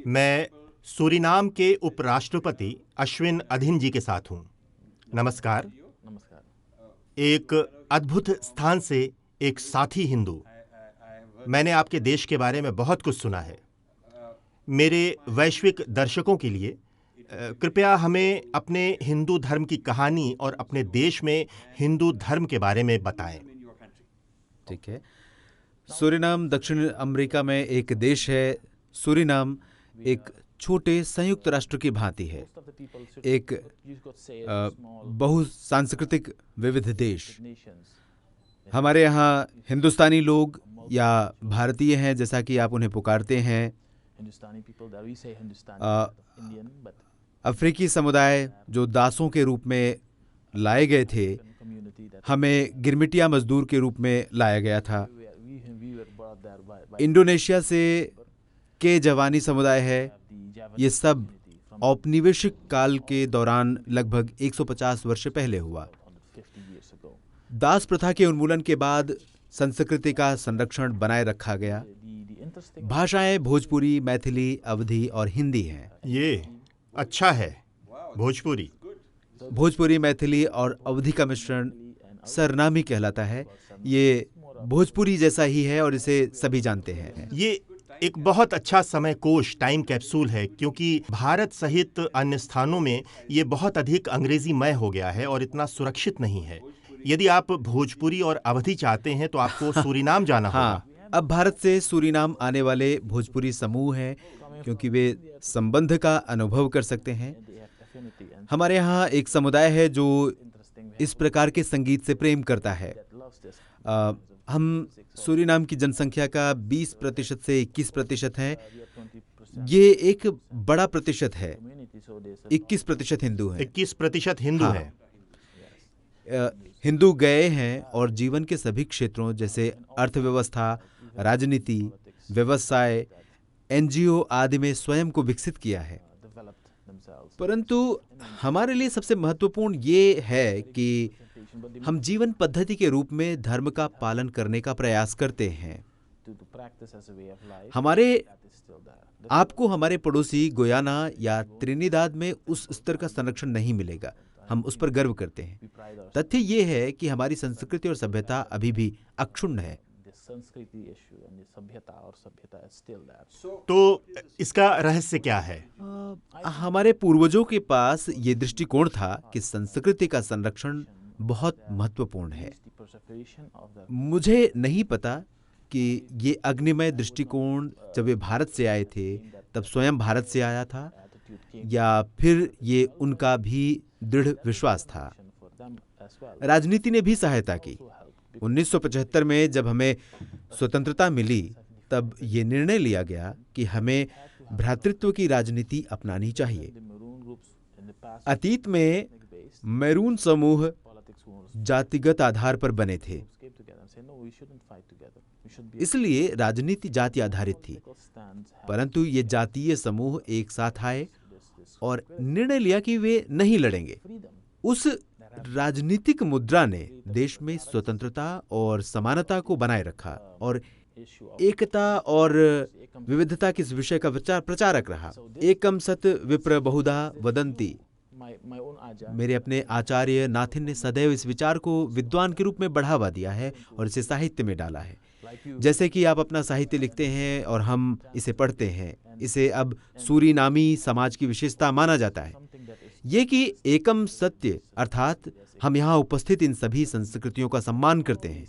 मैं सूरीनाम के उपराष्ट्रपति अश्विन अधीन जी के साथ हूँ। नमस्कार। एक अद्भुत स्थान से एक साथी हिंदू। मैंने आपके देश के बारे में बहुत कुछ सुना है। मेरे वैश्विक दर्शकों के लिए कृपया हमें अपने हिंदू धर्म की कहानी और अपने देश में हिंदू धर्म के बारे में बताएं। ठीक है। सूरीनाम दक्षिण अमेरिका में एक देश है। सूरीनाम एक छोटे संयुक्त राष्ट्र की भांति है, एक बहुसांस्कृतिक विविध देश। हमारे यहाँ हिंदुस्तानी लोग या भारतीय हैं, जैसा कि आप उन्हें पुकारते हैं। अफ्रीकी समुदाय जो दासों के रूप में लाए गए थे, हमें गिरमिटिया मजदूर के रूप में लाया गया था। इंडोनेशिया से के जवानी समुदाय है। ये सब औपनिवेशिक काल के दौरान लगभग 150 वर्ष पहले हुआ। दास प्रथा के उन्मूलन के बाद संस्कृति का संरक्षण बनाए रखा गया। भाषाएं भोजपुरी, मैथिली, अवधी और हिंदी हैं। ये अच्छा है। भोजपुरी, मैथिली और अवधी का मिश्रण सरनामी कहलाता है। ये भोजपुरी जैसा ही है और इसे सभी जानते हैं। ये एक बहुत अच्छा समय कोश, टाइम कैप्सूल है, क्योंकि भारत सहित अन्य स्थानों में ये बहुत अधिक अंग्रेजीमय हो गया है और इतना सुरक्षित नहीं है। यदि आप भोजपुरी और अवधी चाहते हैं तो आपको सूरीनाम जाना होगा। अब भारत से सूरीनाम आने वाले भोजपुरी समूह हैं, क्योंकि वे संबंध का अनुभव कर सकते हैं। हमारे यहाँ एक समुदाय है जो इस प्रकार के संगीत से प्रेम करता है। हम सूरीनाम की जनसंख्या का 20% से 21% है। ये एक बड़ा प्रतिशत है। 21% हिंदू हैं। 21% हिंदू हैं। हिंदू गए हैं और जीवन के सभी क्षेत्रों जैसे अर्थव्यवस्था, राजनीति, व्यवसाय, एनजीओ आदि में स्वयं को विकसित किया है। परंतु हमारे लिए सबसे महत्वपूर्ण ये है कि हम जीवन पद्धति के रूप में धर्म का पालन करने का प्रयास करते हैं। आपको हमारे पड़ोसी गुयाना या त्रिनिदाद में उस स्तर का संरक्षण नहीं मिलेगा। हम उस पर गर्व करते हैं। तथ्य ये है कि हमारी संस्कृति और सभ्यता अभी भी अक्षुण्ण है। तो इसका रहस्य क्या है? हमारे पूर्वजों के पास ये दृष्टिकोण था कि संस्कृति का संरक्षण बहुत महत्वपूर्ण है। मुझे नहीं पता कि ये अग्निमय दृष्टिकोण जब वे भारत से आए थे तब स्वयं भारत से आया था या फिर ये उनका भी दृढ़ विश्वास था। राजनीति ने भी सहायता की। 1975 में जब हमें स्वतंत्रता मिली तब ये निर्णय लिया गया कि हमें भ्रातृत्व की राजनीति अपनानी चाहिए। अतीत में मैरून समूह जातिगत आधार पर बने थे, इसलिए राजनीति जाति आधारित थी। परंतु ये जातीय समूह एक साथ आए और निर्णय लिया कि वे नहीं लड़ेंगे। उस राजनीतिक मुद्रा ने देश में स्वतंत्रता और समानता को बनाए रखा और एकता और विविधता के इस विषय का प्रचारक रहा। एकम सत विप्र बहुधा वदंती। मेरे अपने आचार्य नाथिन ने सदैव इस विचार को विद्वान के रूप में बढ़ावा दिया है और इसे साहित्य में डाला है। जैसे कि आप अपना साहित्य लिखते हैं और हम इसे पढ़ते हैं, इसे अब सूरीनामी समाज की विशेषता माना जाता है। ये कि एकम सत्य अर्थात हम यहाँ उपस्थित इन सभी संस्कृतियों का सम्मान करते हैं।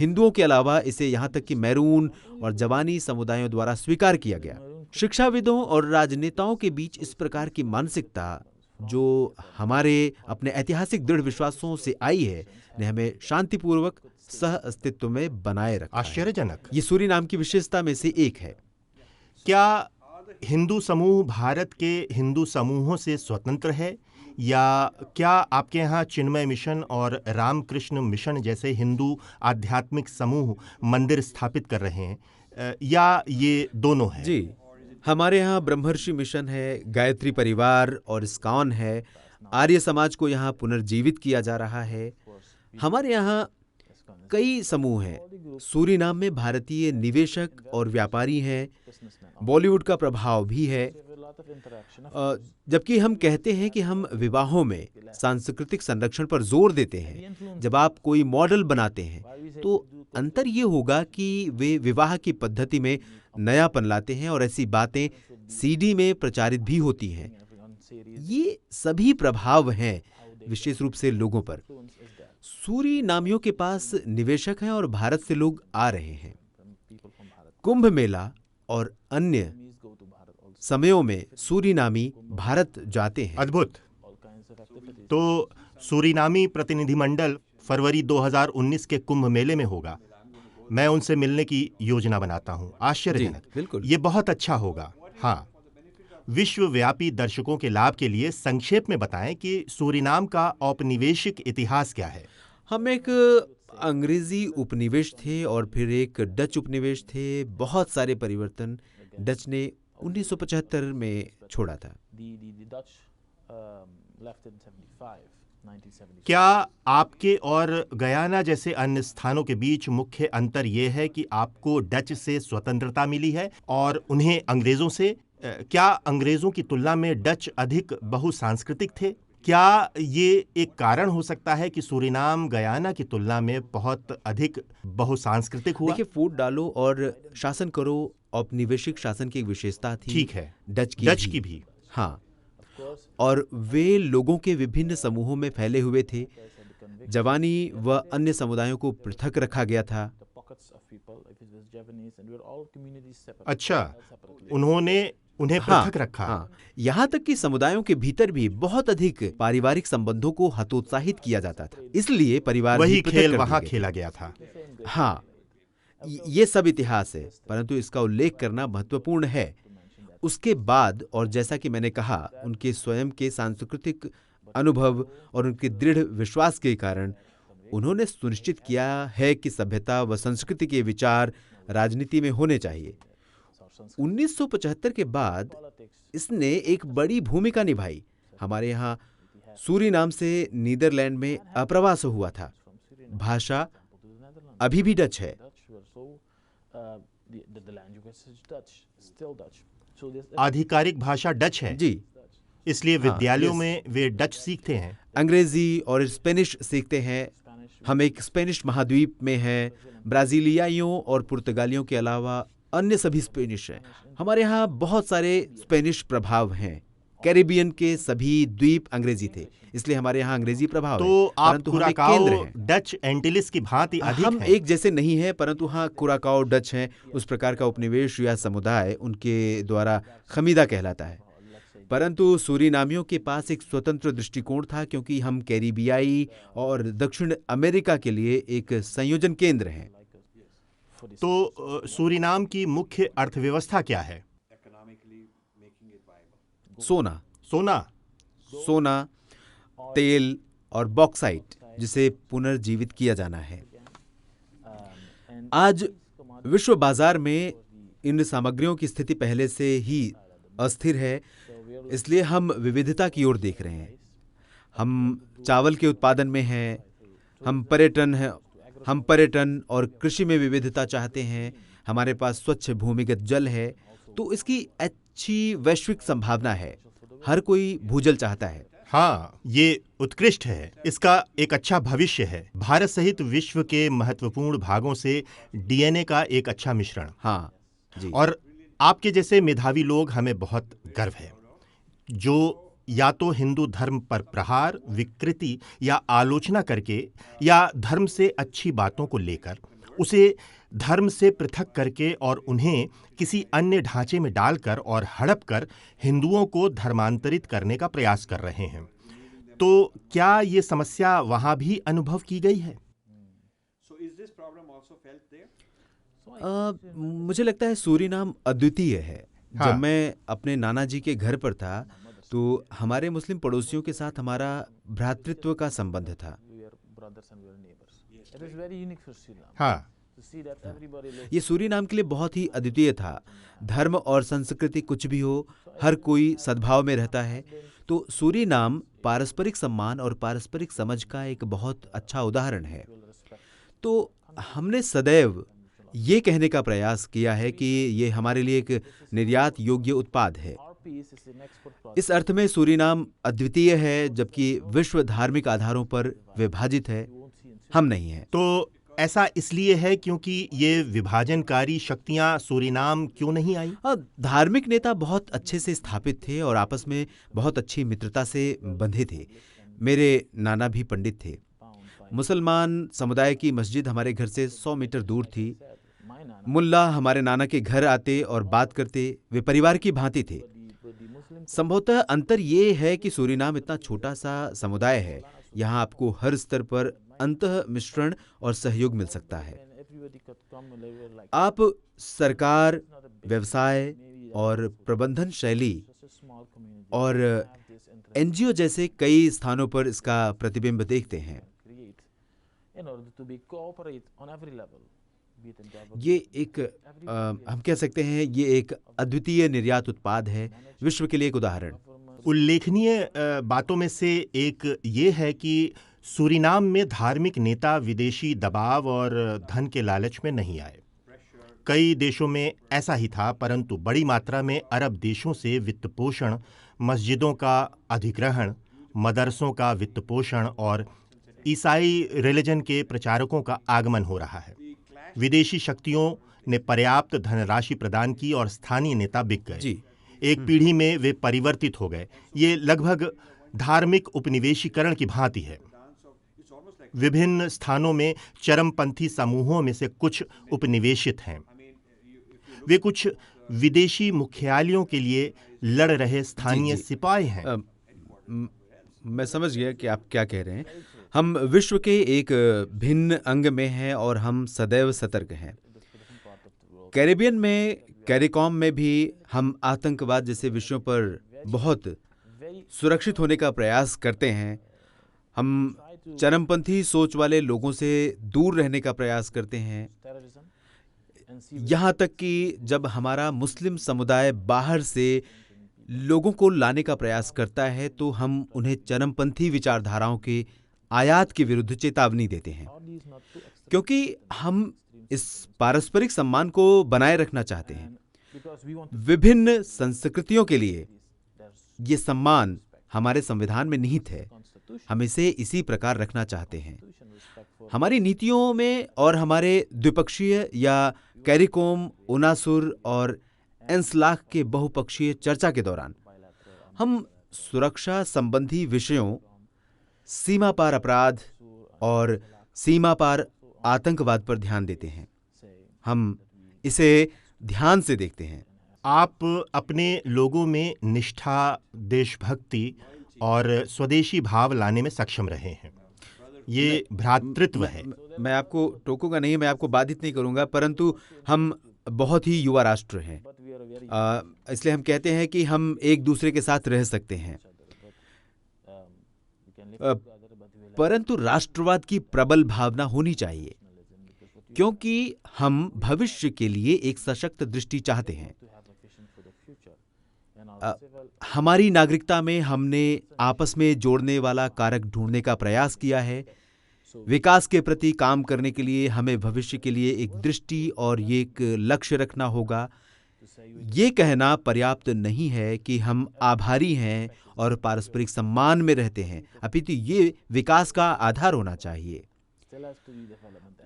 हिंदुओं के अलावा इसे यहाँ तक कि मैरून और जवानी समुदायों द्वारा स्वीकार किया गया। शिक्षाविदों और राजनेताओं के बीच इस प्रकार की मानसिकता जो हमारे अपने ऐतिहासिक दृढ़ विश्वासों से आई है, ने हमें शांतिपूर्वक सह अस्तित्व में बनाए रखा। आश्चर्यजनक। ये सूरीनाम की विशेषता में से एक है। क्या हिंदू समूह भारत के हिंदू समूहों से स्वतंत्र है, या क्या आपके यहाँ चिन्मय मिशन और रामकृष्ण मिशन जैसे हिंदू आध्यात्मिक समूह मंदिर स्थापित कर रहे हैं, या ये दोनों हैं? जी, हमारे यहाँ ब्रह्मर्षि मिशन है, गायत्री परिवार और इस्कॉन है। आर्य समाज को यहाँ पुनर्जीवित किया जा रहा है। हमारे यहाँ कई समूह हैं। सूरीनाम में भारतीय निवेशक और व्यापारी हैं। बॉलीवुड का प्रभाव भी है। जबकि हम कहते हैं कि हम विवाहों में सांस्कृतिक संरक्षण पर जोर देते हैं। जब आप कोई मॉडल बनाते हैं तो अंतर ये होगा कि वे विवाह की पद्धति में नयापन लाते हैं और ऐसी बातें सीडी में प्रचारित भी होती हैं। ये सभी प्रभाव हैं विशेष रूप से लोगों पर। सूरीनामियों के पास निवेशक हैं और भारत से लोग आ रहे हैं। कुंभ मेला और अन्य समयों में सूरीनामी भारत जाते हैं। अद्भुत। तो सूरीनामी प्रतिनिधिमंडल फरवरी 2019 के कुंभ मेले में होगा। मैं उनसे मिलने की योजना बनाता हूँ। आश्चर्यजनक। बिल्कुल। ये बहुत अच्छा होगा। हाँ, विश्वव्यापी दर्शकों के लाभ के लिए संक्षेप में बताएं कि सूरीनाम का औपनिवेशिक इतिहास क्या है। हम एक अंग्रेजी उपनिवेश थे और फिर एक डच उपनिवेश थे। बहुत सारे परिवर्तन डच ने 1975 में छोड़ा था। क्या आपके और गयाना जैसे अन्य स्थानों के बीच मुख्य अंतर यह है कि आपको डच से स्वतंत्रता मिली है और उन्हें अंग्रेजों से? क्या अंग्रेजों की तुलना में डच अधिक बहुसांस्कृतिक थे? क्या ये एक कारण हो सकता है कि सूरीनाम गयाना की तुलना में बहुत अधिक बहुसांस्कृतिक हुआ? देखिए, फूट डालो और शासन करो औपनिवेशिक शासन की एक विशेषता थी। ठीक है, डच की भी। हाँ, और वे लोगों के विभिन्न समूहों में फैले हुए थे। जवानी व अन्य समुदायों को पृथक रखा गया था। अच्छा, उन्होंने उन्हें पृथक रखा। हाँ, यहाँ तक कि समुदायों के भीतर भी बहुत अधिक पारिवारिक संबंधों को हतोत्साहित किया जाता था। इसलिए परिवार वही भी पृथक खेल कर वहां दिए गए खेला थे। गया था। हाँ, ये सब इतिहास है, परंतु इसका उल्लेख करना महत्वपूर्ण है। उसके बाद, और जैसा कि मैंने कहा, उनके स्वयं के सांस्कृतिक अनुभव और उनके दृढ़ विश्वास के कारण उन्होंने सुनिश्चित किया है कि सभ्यता व संस्कृति के विचार राजनीति में होने चाहिए। 1975 के बाद इसने एक बड़ी भूमिका निभाई। हमारे यहाँ सूरीनाम से नीदरलैंड में अप्रवास हुआ था। भाषा अभी भी डच है। आधिकारिक भाषा डच है जी, इसलिए हाँ, विद्यालयों यस। में वे डच सीखते हैं। अंग्रेजी और स्पेनिश सीखते हैं। हम एक स्पेनिश महाद्वीप में हैं। ब्राजीलियाइयों और पुर्तगालियों के अलावा अन्य सभी स्पेनिश हैं। हमारे यहाँ बहुत सारे स्पेनिश प्रभाव हैं। कैरिबियन के सभी द्वीप अंग्रेजी थे, इसलिए हमारे यहाँ अंग्रेजी प्रभाव है। तो आप परंतु हम एक कुराकाओ केंद्र हैं। डच एंटिलिस की भांति अधिक हम हैं। एक जैसे नहीं हैं, परंतु हाँ, कुराकाओ डच हैं। उस प्रकार का उपनिवेश या समुदाय उनके द्वारा खमीदा कहलाता है। परंतु सूरीनामियों के पास एक स्वतंत्र दृष्टिकोण था, क्योंकि हम कैरिबियाई और दक्षिण अमेरिका के लिए एक संयोजन केंद्र हैं। तो सूरीनाम की मुख्य अर्थव्यवस्था क्या है? सोना, सोना, तेल और बॉक्साइट, जिसे पुनर्जीवित किया जाना है। आज विश्व बाजार में इन सामग्रियों की स्थिति पहले से ही अस्थिर है, इसलिए हम विविधता की ओर देख रहे हैं। हम चावल के उत्पादन में हैं, हम पर्यटन और कृषि में विविधता चाहते हैं। हमारे पास स्वच्छ भूमिगत जल है, तो इसकी अच्छी वैश्विक संभावना है। हर कोई भूजल चाहता है। हाँ, ये उत्कृष्ट है। इसका एक अच्छा भविष्य है। भारत सहित विश्व के महत्वपूर्ण भागों से डीएनए का एक अच्छा मिश्रण। हाँ जी। और आपके जैसे मेधावी लोग, हमें बहुत गर्व है, जो या तो हिंदू धर्म पर प्रहार, विकृति या आलोचना करके, या धर्म से अच्छी बातों को लेकर उसे धर्म से पृथक करके और उन्हें किसी अन्य ढांचे में डालकर और हड़प कर हिंदुओं को धर्मांतरित करने का प्रयास कर रहे हैं। तो क्या ये समस्या वहां भी अनुभव की गई है? मुझे लगता है सूरीनाम अद्वितीय है। हाँ। जब मैं अपने नाना जी के घर पर था, तो हमारे मुस्लिम पड़ोसियों के साथ हमारा भ्रातृत्व का संबंध था। हाँ, ये सूरीनाम के लिए बहुत ही अद्वितीय था। धर्म और संस्कृति कुछ भी हो, हर कोई सद्भाव में रहता है। तो सूरीनाम पारस्परिक सम्मान और पारस्परिक समझ का एक बहुत अच्छा उदाहरण है। तो हमने सदैव ये कहने का प्रयास किया है कि ये हमारे लिए एक निर्यात योग्य उत्पाद है। इस अर्थ में सूरीनाम अद्वितीय है, जबकि विश्व धार्मिक आधारों पर विभाजित है, हम नहीं हैं। तो ऐसा इसलिए है क्योंकि ये विभाजनकारी शक्तियां सूरीनाम क्यों नहीं आई? धार्मिक नेता बहुत अच्छे से स्थापित थे और आपस में बहुत अच्छी मित्रता से बंधे थे। मेरे नाना भी पंडित थे। मुसलमान समुदाय की मस्जिद हमारे घर से 100 मीटर दूर थी। मुल्ला हमारे नाना के घर आते और बात करते, वे परिवार की भांति थे। संभवतः अंतर ये है कि सूरीनाम इतना छोटा सा समुदाय है, यहाँ आपको हर स्तर पर अंतः मिश्रण और सहयोग मिल सकता है। आप सरकार, व्यवसाय और प्रबंधन शैली और एनजीओ जैसे कई स्थानों पर इसका प्रतिबिंब देखते हैं। ये एक हम कह सकते हैं ये एक अद्वितीय निर्यात उत्पाद है, विश्व के लिए एक उदाहरण। उल्लेखनीय बातों में से एक ये है कि सूरीनाम में धार्मिक नेता विदेशी दबाव और धन के लालच में नहीं आए। कई देशों में ऐसा ही था, परंतु बड़ी मात्रा में अरब देशों से वित्तपोषण, मस्जिदों का अधिग्रहण, मदरसों का वित्तपोषण और ईसाई रिलीजन के प्रचारकों का आगमन हो रहा है। विदेशी शक्तियों ने पर्याप्त धनराशि प्रदान की और स्थानीय नेता बिक गए। एक पीढ़ी में वे परिवर्तित हो गए। ये लगभग धार्मिक उपनिवेशीकरण की भांति है। विभिन्न स्थानों में चरमपंथी समूहों में से कुछ उपनिवेशित हैं। वे कुछ विदेशी मुख्यालयों के लिए लड़ रहे स्थानीय सिपाही हैं। मैं समझ गया कि आप क्या कह रहे हैं। हम विश्व के एक भिन्न अंग में हैं और हम सदैव सतर्क हैं। कैरिबियन में, कैरिकॉम में भी हम आतंकवाद जैसे विषयों पर बहुत सुरक्षित होने का प्रयास करते हैं। हम चरमपंथी सोच वाले लोगों से दूर रहने का प्रयास करते हैं। यहाँ तक कि जब हमारा मुस्लिम समुदाय बाहर से लोगों को लाने का प्रयास करता है तो हम उन्हें चरमपंथी विचारधाराओं के आयात के विरुद्ध चेतावनी देते हैं, क्योंकि हम इस पारस्परिक सम्मान को बनाए रखना चाहते हैं। विभिन्न संस्कृतियों के लिए ये सम्मान हमारे संविधान में निहित है। हम इसे इसी प्रकार रखना चाहते हैं। हमारी नीतियों में और हमारे द्विपक्षीय या कैरिकोम, उनासुर और एंसलाख के बहुपक्षीय चर्चा के दौरान हम सुरक्षा संबंधी विषयों, सीमा पार अपराध और सीमा पार आतंकवाद पर ध्यान देते हैं। हम इसे ध्यान से देखते हैं। आप अपने लोगों में निष्ठा, देशभक्ति और स्वदेशी भाव लाने में सक्षम रहे हैं। ये भ्रातृत्व है। मैं आपको टोकूंगा नहीं, मैं आपको बाधित नहीं करूंगा, परंतु हम बहुत ही युवा राष्ट्र हैं। इसलिए हम कहते हैं कि हम एक दूसरे के साथ रह सकते हैं, परंतु राष्ट्रवाद की प्रबल भावना होनी चाहिए, क्योंकि हम भविष्य के लिए एक सशक्त दृष्टि चाहते हैं। हमारी नागरिकता में हमने आपस में जोड़ने वाला कारक ढूंढने का प्रयास किया है। विकास के प्रति काम करने के लिए हमें भविष्य के लिए एक दृष्टि और एक लक्ष्य रखना होगा। ये कहना पर्याप्त नहीं है कि हम आभारी हैं और पारस्परिक सम्मान में रहते हैं, अपितु ये विकास का आधार होना चाहिए।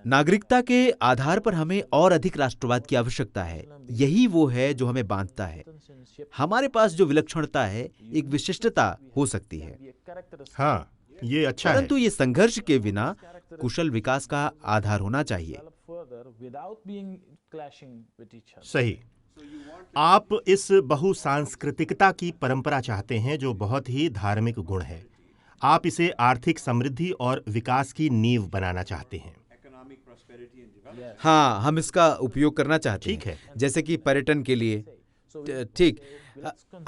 नागरिकता के आधार पर हमें और अधिक राष्ट्रवाद की आवश्यकता है। यही वो है जो हमें बांधता है। हमारे पास जो विलक्षणता है, एक विशिष्टता हो सकती है। हाँ, ये अच्छा है। परंतु ये संघर्ष के बिना कुशल विकास का आधार होना चाहिए। सही। आप इस बहुसांस्कृतिकता की परंपरा चाहते हैं जो बहुत ही धार्मिक गुण है। आप इसे आर्थिक समृद्धि और विकास की नींव बनाना चाहते हैं। हाँ, हम इसका उपयोग करना चाहते हैं। ठीक है। जैसे कि पर्यटन के लिए। ठीक,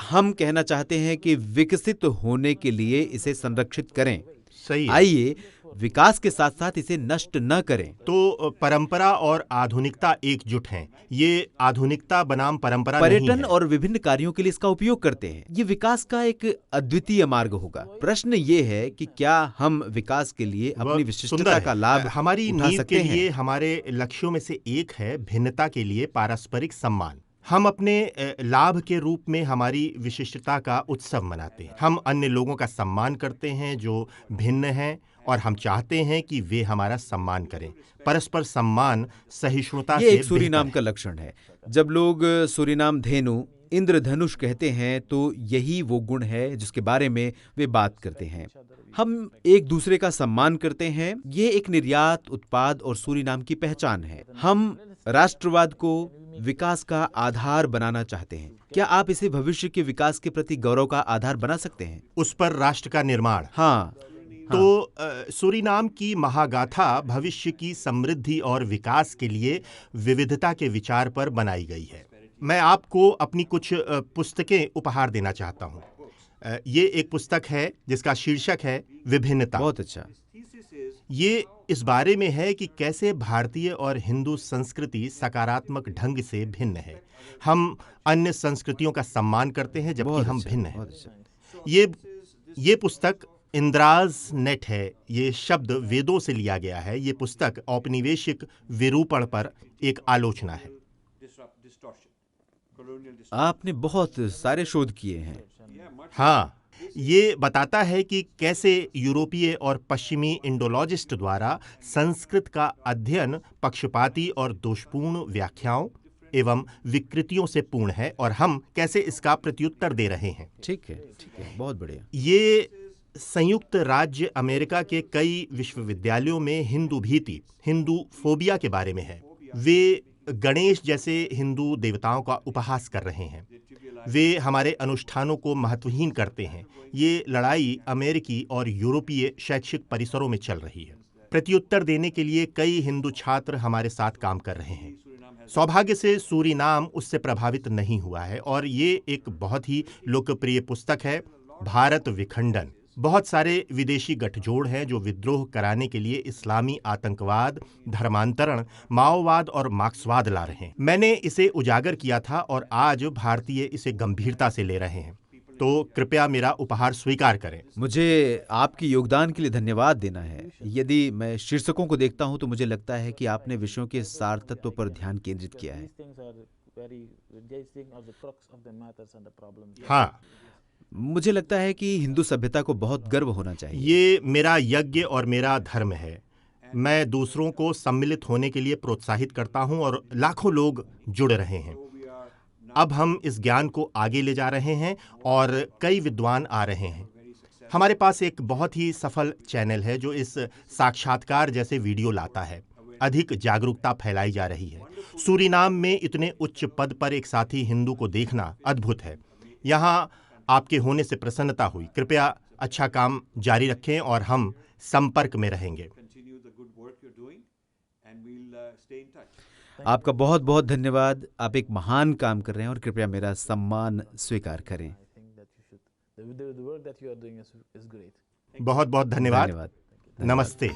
हम कहना चाहते हैं कि विकसित होने के लिए इसे संरक्षित करें। सही है। आइए विकास के साथ साथ इसे नष्ट न करें। तो परंपरा और आधुनिकता एकजुट हैं। ये आधुनिकता बनाम परंपरा नहीं पर्यटन है। और विभिन्न कार्यों के लिए इसका उपयोग करते हैं। ये विकास का एक अद्वितीय मार्ग होगा। प्रश्न ये है कि क्या हम विकास के लिए वह अपनी सुंदर विशिष्टता है। का लाभ हमारी उठा नींव सकते के लिए हैं? हमारे लक्ष्यों में से एक है भिन्नता के लिए पारस्परिक सम्मान। हम अपने लाभ के रूप में हमारी विशिष्टता का उत्सव मनाते हैं। हम अन्य लोगों का सम्मान करते हैं जो भिन्न हैं, और हम चाहते हैं कि वे हमारा सम्मान करें। परस्पर सम्मान सहिष्णुता ये से एक सूरीनाम बेहतर का है। लक्षण है। जब लोग सूरीनाम धेनु, इंद्रधनुष कहते हैं तो यही वो गुण है जिसके बारे में वे बात करते हैं। हम एक दूसरे का सम्मान करते हैं। ये एक निर्यात उत्पाद और सूरीनाम की पहचान है। हम राष्ट्रवाद को विकास का आधार बनाना चाहते हैं। क्या आप इसे भविष्य के विकास के प्रति गौरव का आधार बना सकते हैं? उस पर राष्ट्र का निर्माण। हाँ, तो सूरीनाम की महागाथा भविष्य की समृद्धि और विकास के लिए विविधता के विचार पर बनाई गई है। मैं आपको अपनी कुछ पुस्तकें उपहार देना चाहता हूँ। ये एक पुस्तक है जिसका शीर्षक है विभिन्नता। बहुत अच्छा। ये इस बारे में है कि कैसे भारतीय और हिंदू संस्कृति सकारात्मक ढंग से भिन्न है। हम अन्य संस्कृतियों का सम्मान करते हैं जबकि बहुत हम अच्छा, भिन्न हैं। बहुत अच्छा। ये पुस्तक इंद्राज नेट है। ये शब्द वेदों से लिया गया है। ये पुस्तक औपनिवेशिक विरूपण पर एक आलोचना है। आपने बहुत सारे शोध किए हैं। हाँ, ये बताता है कि कैसे यूरोपीय और पश्चिमी इंडोलॉजिस्ट द्वारा संस्कृत का अध्ययन पक्षपाती और दोषपूर्ण व्याख्याओं एवं विकृतियों से पूर्ण है, और हम कैसे इसका प्रत्युत्तर दे रहे हैं। ठीक है, बहुत बढ़िया। ये संयुक्त राज्य अमेरिका के कई विश्वविद्यालयों में हिंदू भीति, हिंदू फोबिया के बारे में है। वे गणेश जैसे हिंदू देवताओं का उपहास कर रहे हैं। वे हमारे अनुष्ठानों को महत्वहीन करते हैं। ये लड़ाई अमेरिकी और यूरोपीय शैक्षिक परिसरों में चल रही है। प्रत्युत्तर देने के लिए कई हिंदू छात्र हमारे साथ काम कर रहे हैं। सौभाग्य से सूरीनाम उससे प्रभावित नहीं हुआ है, और ये एक बहुत ही लोकप्रिय पुस्तक है, भारत विखंडन। बहुत सारे विदेशी गठजोड़ हैं जो विद्रोह कराने के लिए इस्लामी आतंकवाद, धर्मांतरण, माओवाद और मार्क्सवाद ला रहे हैं। मैंने इसे उजागर किया था और आज भारतीय इसे गंभीरता से ले रहे हैं। तो कृपया मेरा उपहार स्वीकार करें। मुझे आपकी योगदान के लिए धन्यवाद देना है। यदि मैं शीर्षकों को देखता हूं तो मुझे लगता है कि आपने विषयों के सार तत्व पर ध्यान केंद्रित किया है। हाँ, मुझे लगता है कि हिंदू सभ्यता को बहुत गर्व होना चाहिए। ये मेरा यज्ञ और मेरा धर्म है। मैं दूसरों को सम्मिलित होने के लिए प्रोत्साहित करता हूं और लाखों लोग जुड़ रहे हैं। अब हम इस ज्ञान को आगे ले जा रहे हैं और कई विद्वान आ रहे हैं। हमारे पास एक बहुत ही सफल चैनल है जो इस साक्षात्कार जैसे वीडियो लाता है। अधिक जागरूकता फैलाई जा रही है। सूरीनाम में इतने उच्च पद पर एक साथी हिंदू को देखना अद्भुत है। यहाँ आपके होने से प्रसन्नता हुई। कृपया अच्छा काम जारी रखें और हम संपर्क में रहेंगे। आपका बहुत बहुत धन्यवाद। आप एक महान काम कर रहे हैं और कृपया मेरा सम्मान स्वीकार करें। बहुत बहुत धन्यवाद। धन्यवाद। नमस्ते।